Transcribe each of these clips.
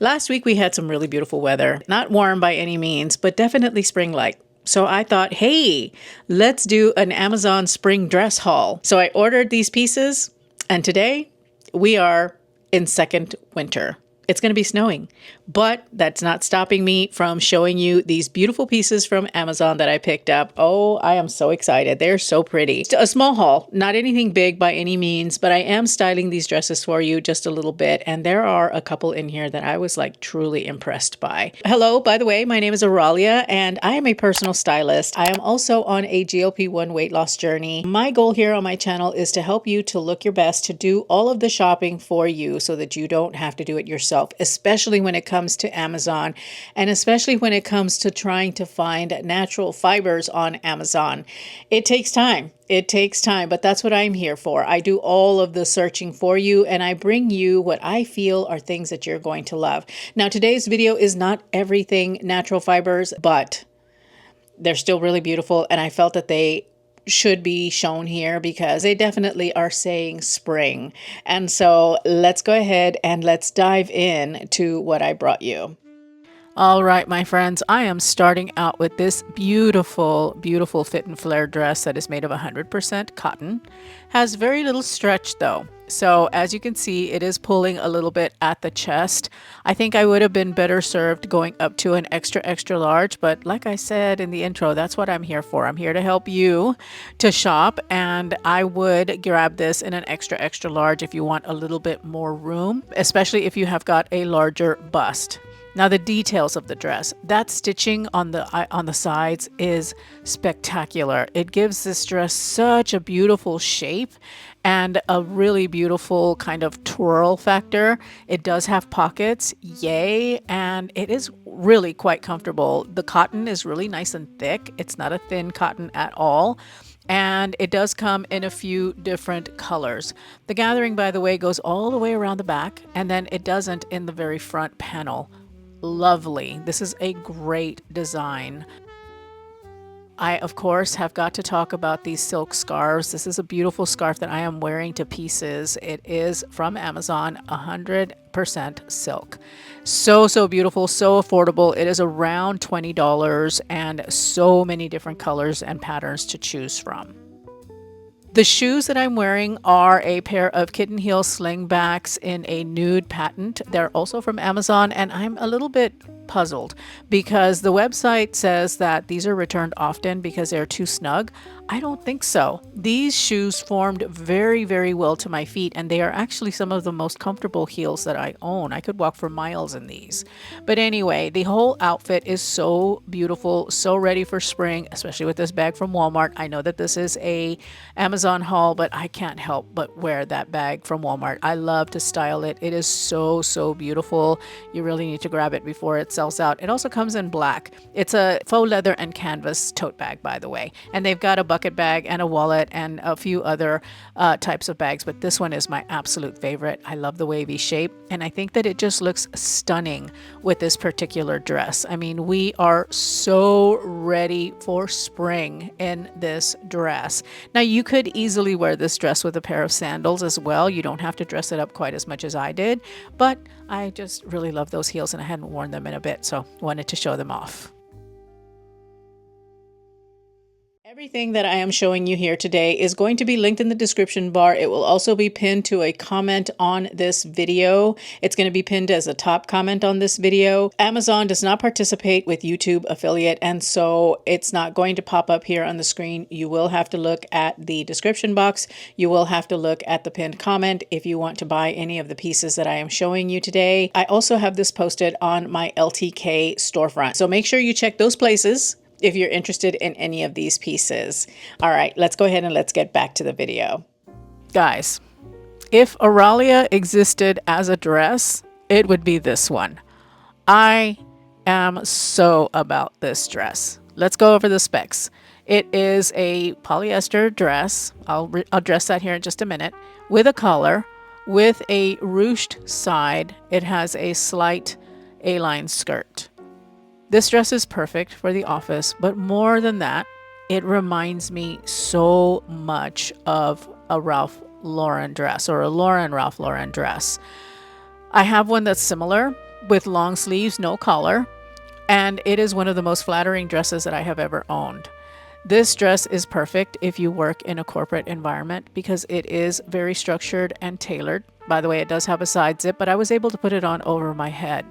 Last week we had some really beautiful weather. Not warm by any means, but definitely spring-like. So I thought, hey, let's do an Amazon spring dress haul. So I ordered these pieces, and today we are in second winter. It's going to be snowing, but that's not stopping me from showing you these beautiful pieces from Amazon that I picked up. Oh, I am so excited. They're so pretty. A small haul, not anything big by any means, but I am styling these dresses for you just a little bit. And there are a couple in here that I was like truly impressed by. Hello, by the way, my name is Auralia and I am a personal stylist. I am also on a GLP-1 weight loss journey. My goal here on my channel is to help you to look your best, to do all of the shopping for you so that you don't have to do it yourself, especially when it comes to Amazon, and especially when it comes to trying to find natural fibers on Amazon. It takes time. It takes time, but that's what I'm here for. I do all of the searching for you, and I bring you what I feel are things that you're going to love. Now, today's video is not everything natural fibers, but they're still really beautiful, and I felt that they should be shown here because they definitely are saying spring. And so let's go ahead and let's dive in to what I brought you. All right, my friends, I am starting out with this beautiful, beautiful fit and flare dress that is made of 100% cotton. Has very little stretch though. So as you can see, it is pulling a little bit at the chest. I think I would have been better served going up to an extra, extra large. But like I said in the intro, that's what I'm here for. I'm here to help you to shop. And I would grab this in an extra, extra large if you want a little bit more room, especially if you have got a larger bust. Now the details of the dress, that stitching on the sides is spectacular. It gives this dress such a beautiful shape and a really beautiful kind of twirl factor. It does have pockets, yay, and it is really quite comfortable. The cotton is really nice and thick. It's not a thin cotton at all. And it does come in a few different colors. The gathering, by the way, goes all the way around the back, and then it doesn't in the very front panel. Lovely. This is a great design. I, of course, have got to talk about these silk scarves. This is a beautiful scarf that I am wearing to pieces. It is from Amazon, 100% silk. So, so beautiful, so affordable. It is around $20 and so many different colors and patterns to choose from. The shoes that I'm wearing are a pair of kitten heel slingbacks in a nude patent. They're also from Amazon, and I'm a little bit puzzled because the website says that these are returned often because they're too snug. I don't think so. These shoes formed very, very well to my feet, and they are actually some of the most comfortable heels that I own. I could walk for miles in these. But anyway, the whole outfit is so beautiful, so ready for spring, especially with this bag from Walmart. I know that this is a Amazon haul, but I can't help but wear that bag from Walmart. I love to style it. It is so, so beautiful. You really need to grab it before it sells out. It also comes in black. It's a faux leather and canvas tote bag, by the way. And they've got a bucket bag and a wallet and a few other types of bags, but this one is my absolute favorite. I love the wavy shape, and I think that it just looks stunning with this particular dress. I mean, we are so ready for spring in this dress. Now, you could easily wear this dress with a pair of sandals as well. You don't have to dress it up quite as much as I did, but I just really love those heels and I hadn't worn them in a bit, so wanted to show them off. Everything that I am showing you here today is going to be linked in the description bar. It will also be pinned to a comment on this video. It's going to be pinned as a top comment on this video. Amazon does not participate with YouTube affiliate, and so it's not going to pop up here on the screen. You will have to look at the description box. You will have to look at the pinned comment if you want to buy any of the pieces that I am showing you today. I also have this posted on my LTK storefront, so make sure you check those places if you're interested in any of these pieces. All right, let's go ahead and let's get back to the video. Guys, if Auralia existed as a dress, it would be this one. I am so about this dress. Let's go over the specs. It is a polyester dress. I'll address that here in just a minute. With a collar, with a ruched side. It has a slight A-line skirt. This dress is perfect for the office, but more than that, it reminds me so much of a Ralph Lauren dress or a Ralph Lauren dress. I have one that's similar, with long sleeves, no collar, and it is one of the most flattering dresses that I have ever owned. This dress is perfect if you work in a corporate environment because it is very structured and tailored. By the way, it does have a side zip, but I was able to put it on over my head.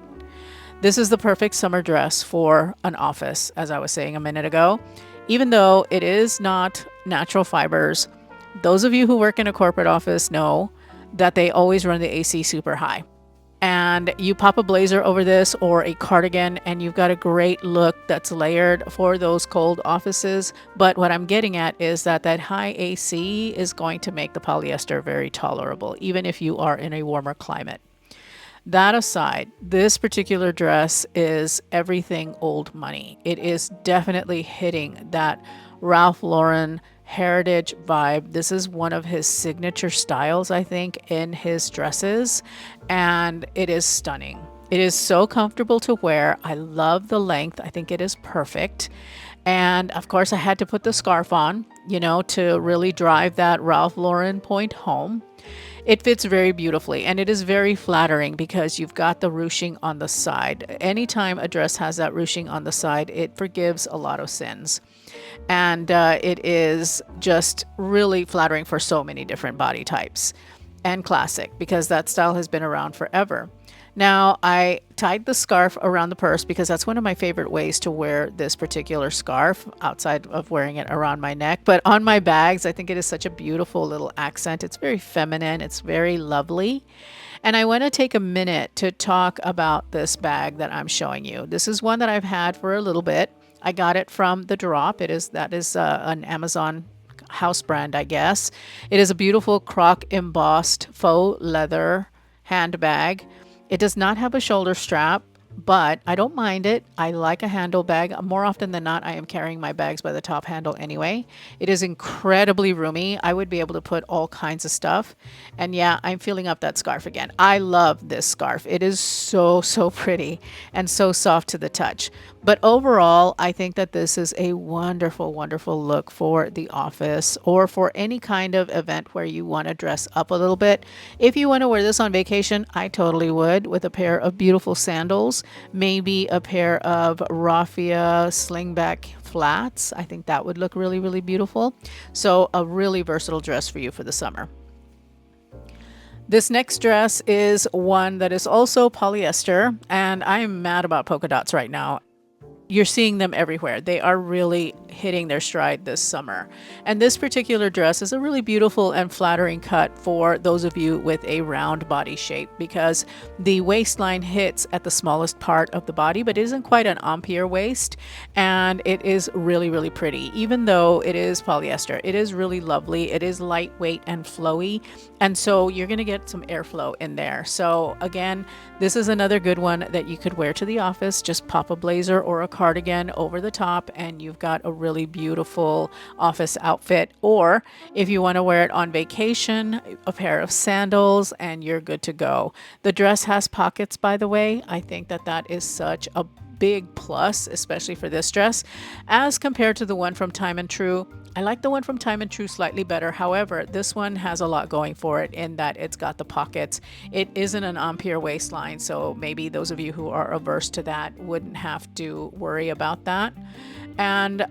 This is the perfect summer dress for an office, as I was saying a minute ago. Even though it is not natural fibers, those of you who work in a corporate office know that they always run the AC super high. And you pop a blazer over this or a cardigan and you've got a great look that's layered for those cold offices. But what I'm getting at is that high AC is going to make the polyester very tolerable, even if you are in a warmer climate. That aside, this particular dress is everything old money. It is definitely hitting that Ralph Lauren heritage vibe. This is one of his signature styles, I think, in his dresses, and it is stunning. It is so comfortable to wear. I love the length. I think it is perfect. And of course, I had to put the scarf on, to really drive that Ralph Lauren point home. It fits very beautifully and it is very flattering because you've got the ruching on the side. Anytime a dress has that ruching on the side, it forgives a lot of sins. And it is just really flattering for so many different body types, and classic because that style has been around forever. Now, I tied the scarf around the purse because that's one of my favorite ways to wear this particular scarf outside of wearing it around my neck. But on my bags, I think it is such a beautiful little accent. It's very feminine. It's very lovely. And I want to take a minute to talk about this bag that I'm showing you. This is one that I've had for a little bit. I got it from The Drop. That is an Amazon house brand, I guess. It is a beautiful croc embossed faux leather handbag. It does not have a shoulder strap, but I don't mind it. I like a handle bag. More often than not, I am carrying my bags by the top handle anyway. It is incredibly roomy. I would be able to put all kinds of stuff. And yeah, I'm feeling up that scarf again. I love this scarf. It is so, so pretty and so soft to the touch. But overall, I think that this is a wonderful, wonderful look for the office or for any kind of event where you want to dress up a little bit. If you want to wear this on vacation, I totally would, with a pair of beautiful sandals, maybe a pair of raffia slingback flats. I think that would look really, really beautiful. So a really versatile dress for you for the summer. This next dress is one that is also polyester, and I'm mad about polka dots right now. You're seeing them everywhere. They are really hitting their stride this summer. And this particular dress is a really beautiful and flattering cut for those of you with a round body shape because the waistline hits at the smallest part of the body, but it isn't quite an ampere waist. And it is really, really pretty. Even though it is polyester, it is really lovely. It is lightweight and flowy. And so you're going to get some airflow in there. So again, this is another good one that you could wear to the office. Just pop a blazer or a cardigan over the top and you've got a really beautiful office outfit. Or if you want to wear it on vacation, a pair of sandals and you're good to go. The dress has pockets, by the way. I think that is such a big plus, especially for this dress, as compared to the one from Time and True. I like the one from Time and True slightly better. However, this one has a lot going for it in that it's got the pockets. It isn't an ampere waistline, so maybe those of you who are averse to that wouldn't have to worry about that. And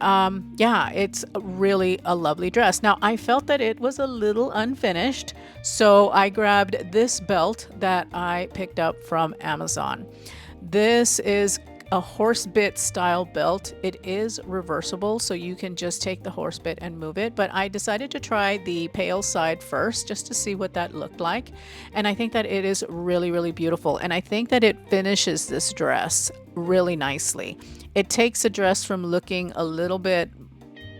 yeah, it's really a lovely dress. Now, I felt that it was a little unfinished, so I grabbed this belt that I picked up from Amazon. This is a horse bit style belt. It is reversible, so you can just take the horse bit and move it. But I decided to try the pale side first just to see what that looked like. And I think that it is really, really beautiful. And I think that it finishes this dress really nicely. It takes a dress from looking a little bit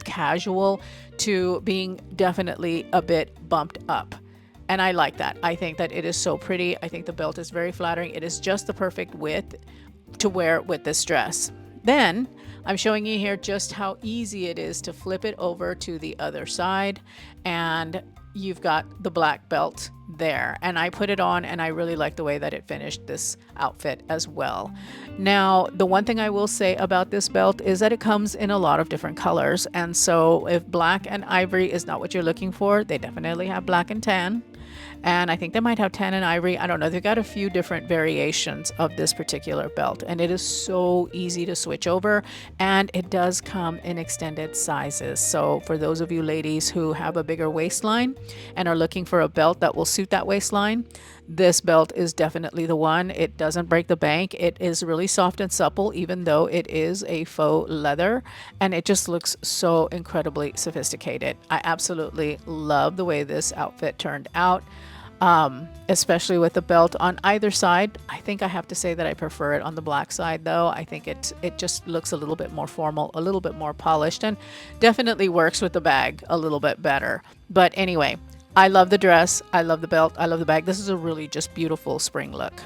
casual to being definitely a bit bumped up. And I like that. I think that it is so pretty. I think the belt is very flattering. It is just the perfect width to wear with this dress. Then I'm showing you here just how easy it is to flip it over to the other side, and you've got the black belt there. And I put it on and I really like the way that it finished this outfit as well. Now, the one thing I will say about this belt is that it comes in a lot of different colors. And so if black and ivory is not what you're looking for, they definitely have black and tan. and I think they might have tan and ivory. I don't know. They've got a few different variations of this particular belt, and it is so easy to switch over, and it does come in extended sizes. So for those of you ladies who have a bigger waistline and are looking for a belt that will suit that waistline, this belt is definitely the one. It doesn't break the bank. It is really soft and supple, even though it is a faux leather, and it just looks so incredibly sophisticated. I absolutely love the way this outfit turned out, especially with the belt on either side. I think I have to say that I prefer it on the black side, though. I think it just looks a little bit more formal, a little bit more polished, and definitely works with the bag a little bit better. But anyway, I love the dress, I love the belt, I love the bag. This is a really just beautiful spring look.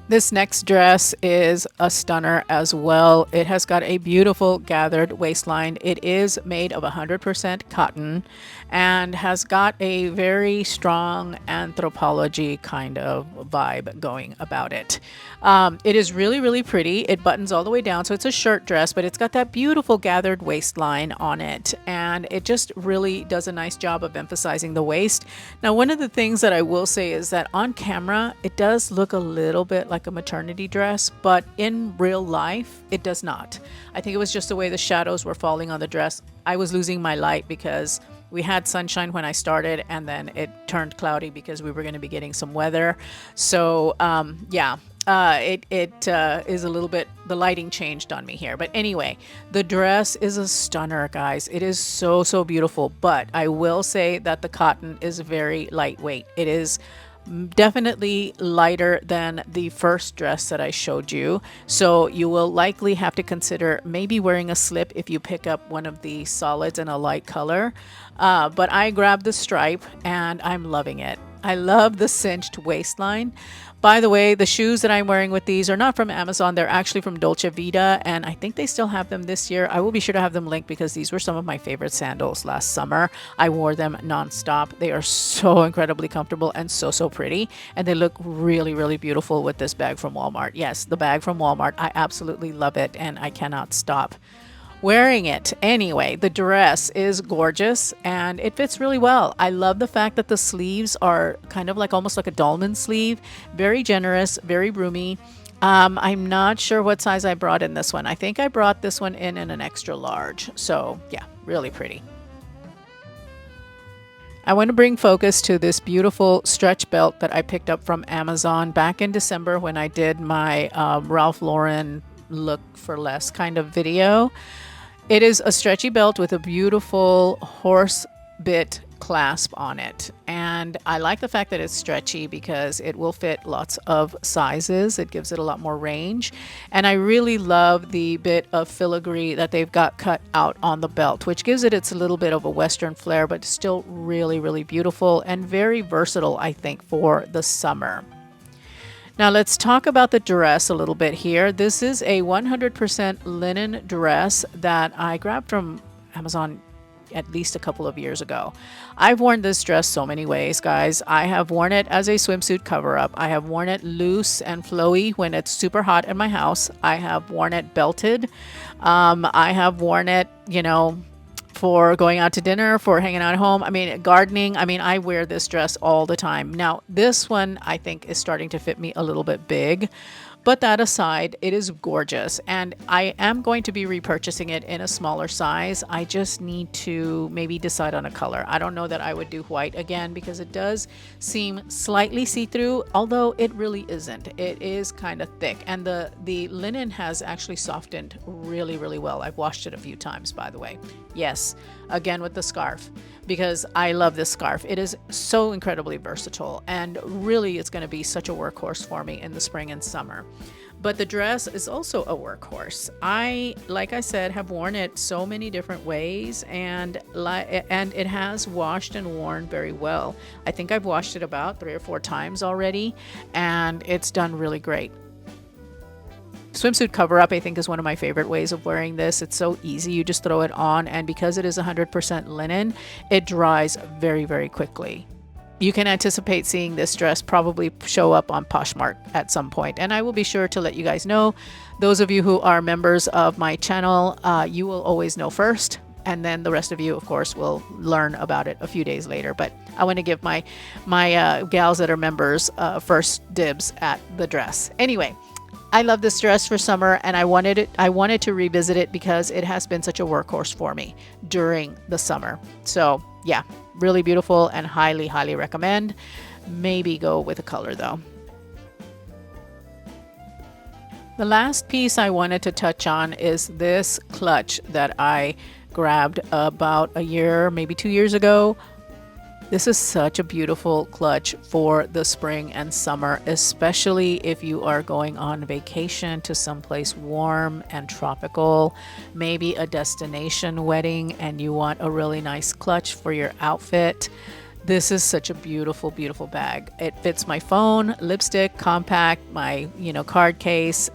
This next dress is a stunner as well. It has got a beautiful gathered waistline. It is made of 100% cotton and has got a very strong anthropology kind of vibe going about it. It is really, really pretty. It buttons all the way down, so it's a shirt dress, but it's got that beautiful gathered waistline on it, and it just really does a nice job of emphasizing the waist. Now, one of the things that I will say is that on camera, it does look a little bit like a maternity dress, but in real life, it does not. I think it was just the way the shadows were falling on the dress. I was losing my light because we had sunshine when I started, and then it turned cloudy because we were going to be getting some weather. So, yeah. It is a little bit, the lighting changed on me here. But anyway, the dress is a stunner, guys. It is so, so beautiful. But I will say that the cotton is very lightweight. It is definitely lighter than the first dress that I showed you. So you will likely have to consider maybe wearing a slip if you pick up one of the solids in a light color. But I grabbed the stripe and I'm loving it. I love the cinched waistline. By the way, the shoes that I'm wearing with these are not from Amazon. They're actually from Dolce Vita, and I think they still have them this year. I will be sure to have them linked because these were some of my favorite sandals last summer. I wore them nonstop. They are so incredibly comfortable and so, so pretty, and they look really, really beautiful with this bag from Walmart. Yes, the bag from Walmart. I absolutely love it, and I cannot stop wearing it. Anyway, the dress is gorgeous and it fits really well. I love the fact that the sleeves are kind of like almost like a dolman sleeve, very generous, very roomy. I'm not sure what size I brought in this one. I think I brought this one in an extra large. So yeah, really pretty. I want to bring focus to this beautiful stretch belt that I picked up from Amazon back in December when I did my Ralph Lauren look for less kind of video. It is a stretchy belt with a beautiful horse bit clasp on it, and I like the fact that it's stretchy because it will fit lots of sizes. It gives it a lot more range, and I really love the bit of filigree that they've got cut out on the belt, which gives it its a little bit of a western flair, but still really, really beautiful and very versatile, I think, for the summer. Now let's talk about the dress a little bit here. This is a 100% linen dress that I grabbed from Amazon at least a couple of years ago. I've worn this dress so many ways, guys. I have worn it as a swimsuit cover-up. I have worn it loose and flowy when it's super hot in my house. I have worn it belted. I have worn it, for going out to dinner, for hanging out at home. I mean, gardening. I mean, I wear this dress all the time. Now, this one I think is starting to fit me a little bit big. But that aside, it is gorgeous, and I am going to be repurchasing it in a smaller size. I just need to maybe decide on a color. I don't know that I would do white again because it does seem slightly see-through, although it really isn't. It is kind of thick, and the linen has actually softened really, really well. I've washed it a few times, by the way. Yes, again with the scarf, because I love this scarf. It is so incredibly versatile, and really it's going to be such a workhorse for me in the spring and summer. But the dress is also a workhorse. Like I said, have worn it so many different ways, and it has washed and worn very well. I think I've washed it about 3 or 4 times already, and it's done really great. Swimsuit cover-up, I think, is one of my favorite ways of wearing this. It's so easy. You just throw it on, and because it is 100% linen, it dries very, very quickly. You can anticipate seeing this dress probably show up on Poshmark at some point, and I will be sure to let you guys know. Those of you who are members of my channel, you will always know first. and then the rest of you, of course, will learn about it a few days later. But I want to give my gals that are members first dibs at the dress. Anyway, I love this dress for summer, and I wanted to revisit it because it has been such a workhorse for me during the summer. So yeah, really beautiful and highly, highly recommend. Maybe go with a color though. The last piece I wanted to touch on is this clutch that I grabbed about a year, maybe 2 years ago. This is such a beautiful clutch for the spring and summer, especially if you are going on vacation to someplace warm and tropical, maybe a destination wedding, and you want a really nice clutch for your outfit. This is such a beautiful, beautiful bag. It fits my phone, lipstick, compact, my, card case.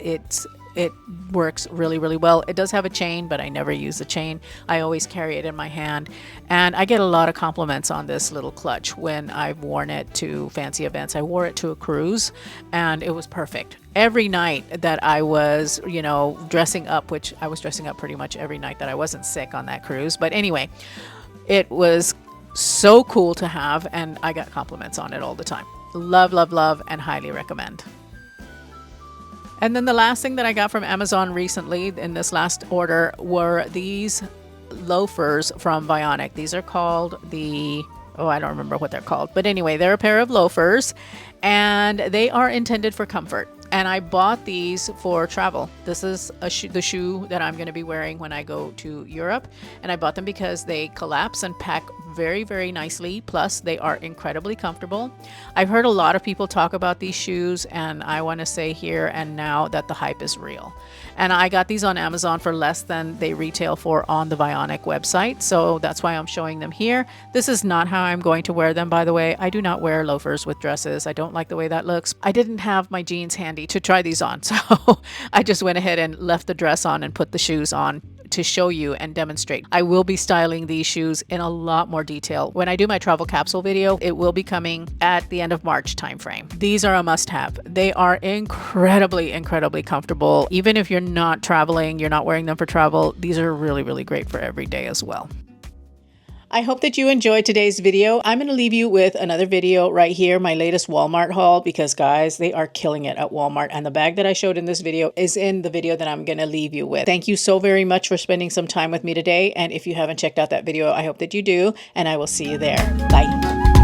It works really, really well. It does have a chain, but I never use the chain. I always carry it in my hand. And I get a lot of compliments on this little clutch when I've worn it to fancy events. I wore it to a cruise, and it was perfect. Every night that I was, dressing up, which I was dressing up pretty much every night that I wasn't sick on that cruise. But anyway, it was so cool to have, and I got compliments on it all the time. Love, love, love, and highly recommend. And then the last thing that I got from Amazon recently in this last order were these loafers from Vionic. These are called I don't remember what they're called. But anyway, they're a pair of loafers, and they are intended for comfort. And I bought these for travel. This is the shoe that I'm going to be wearing when I go to Europe. And I bought them because they collapse and pack very, very nicely. Plus, they are incredibly comfortable. I've heard a lot of people talk about these shoes, and I want to say here and now that the hype is real. And I got these on Amazon for less than they retail for on the Vionic website. So that's why I'm showing them here. This is not how I'm going to wear them, by the way. I do not wear loafers with dresses. I don't like the way that looks. I didn't have my jeans handy to try these on. So I just went ahead and left the dress on and put the shoes on to show you and demonstrate. I will be styling these shoes in a lot more detail. When I do my travel capsule video, it will be coming at the end of March timeframe. These are a must-have. They are incredibly, incredibly comfortable. Even if you're not traveling, you're not wearing them for travel, these are really, really great for every day as well. I hope that you enjoyed today's video. I'm going to leave you with another video right here, my latest Walmart haul, because guys, they are killing it at Walmart. And the bag that I showed in this video is in the video that I'm going to leave you with. Thank you so very much for spending some time with me today. And if you haven't checked out that video, I hope that you do. And I will see you there. Bye.